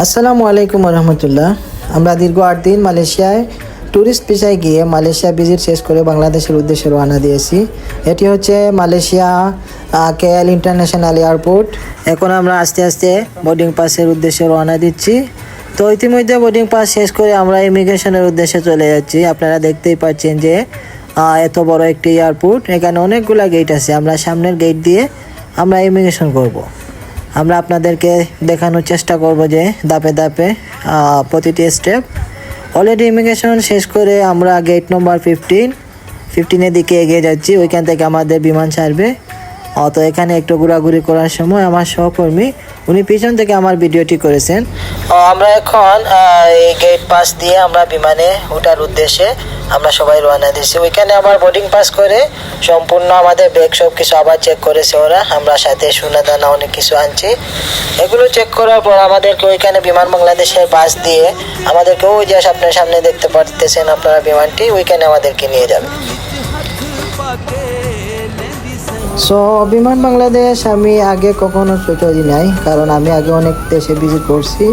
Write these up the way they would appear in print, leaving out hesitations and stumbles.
আসসালামু আলাইকুম রহমতুল্লাহ। আমরা দীর্ঘ 8 দিন মালয়েশিয়ায় ট্যুরিস্ট ভিসায় গিয়ে মালয়েশিয়া ভিজিট শেষ করে বাংলাদেশের উদ্দেশ্যে রওনা দিয়েছি। এটি হচ্ছে মালয়েশিয়া কেএল ইন্টারন্যাশনাল এয়ারপোর্ট। এখন আমরা আস্তে আস্তে বোর্ডিং পাসের উদ্দেশ্যে রওনা দিচ্ছি। তো ইতিমধ্যে বোর্ডিং পাস শেষ করে আমরা ইমিগ্রেশনের উদ্দেশ্যে চলে যাচ্ছি। আপনারা দেখতেই পাচ্ছেন যে এত বড় একটি এয়ারপোর্ট, এখানে অনেকগুলা গেট আছে। আমরা সামনের গেট দিয়ে আমরা ইমিগ্রেশন করব। আমরা আপনাদেরকে দেখানোর চেষ্টা করব যে ধাপে ধাপে প্রতিটি স্টেপ। অলরেডি ইমিগ্রেশন শেষ করে আমরা গেট নম্বর 15-15-এর দিকে এগিয়ে যাচ্ছি। ওইখান থেকে আমাদের বিমান ছাড়বে। তো এখানে একটু ঘোরাঘুরি করার সময় আমার সহকর্মী উনি পিছন থেকে আমার ভিডিওটি করেছেন। আমরা এখন এই গেট পাস দিয়ে আমরা বিমানে ওঠার উদ্দেশ্যে আমরা সবাই রওনা দিয়েছি। ওইখানে আবার বোর্ডিং পাস করে সম্পূর্ণ আমাদের ব্যাগ সব কিছু আবার চেক করেছে ওরা। আমরা সাথে সোনা দানা অনেক কিছু আনছি। এগুলো চেক করার পর আমাদেরকে ওইখানে বিমান বাংলাদেশের বাস দিয়ে আমাদেরকে ওই যে আপনার সামনে দেখতে পারতেছেন আপনারা বিমানটি, ওইখানে আমাদেরকে নিয়ে যাবে। সো বিমান বাংলাদেশ আমি আগে কখনো চড়ি নাই, কারণ আমি আগে অনেক দেশে ভিজিট করছি।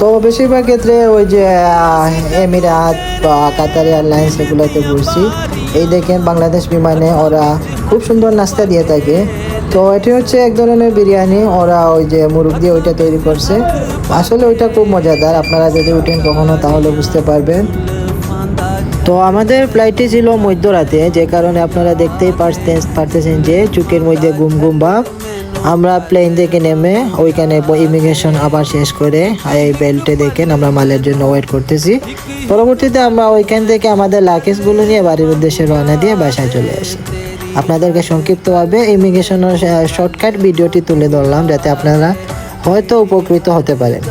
তো বেশিরভাগ ক্ষেত্রে ওই যে এমিরাত বা কাতার এয়ারলাইন্স এগুলোতে ঘুরছি। এই দেখেন বাংলাদেশ বিমানে ওরা খুব সুন্দর নাস্তা দিয়ে থাকে। তো এটি হচ্ছে এক ধরনের বিরিয়ানি, ওরা ওই যে মুরগ দিয়ে ওইটা তৈরি করছে। আসলে ওইটা খুব মজাদার, আপনারা যদি উঠেন কখনো তাহলে বুঝতে পারবেন। তো আমাদের ফ্লাইটটি ছিল মধ্যরাতে, যে কারণে আপনারা দেখতেই পারতেছেন যে চোখের মধ্যে ঘুম ঘুম ভাব। আমরা প্লেন থেকে নেমে ওইখানে ইমিগ্রেশন আবার শেষ করে এই বেল্টে দেখেন আমরা মালের জন্য ওয়েট করতেছি। পরবর্তীতে আমরা ওইখান থেকে আমাদের লাগেজগুলো নিয়ে বাড়ির উদ্দেশ্যে রওনা দিয়ে বাসায় চলে আসি। আপনাদেরকে সংক্ষিপ্তভাবে ইমিগ্রেশনের শর্টকাট ভিডিওটি তুলে ধরলাম, যাতে আপনারা হয়তো উপকৃত হতে পারেন।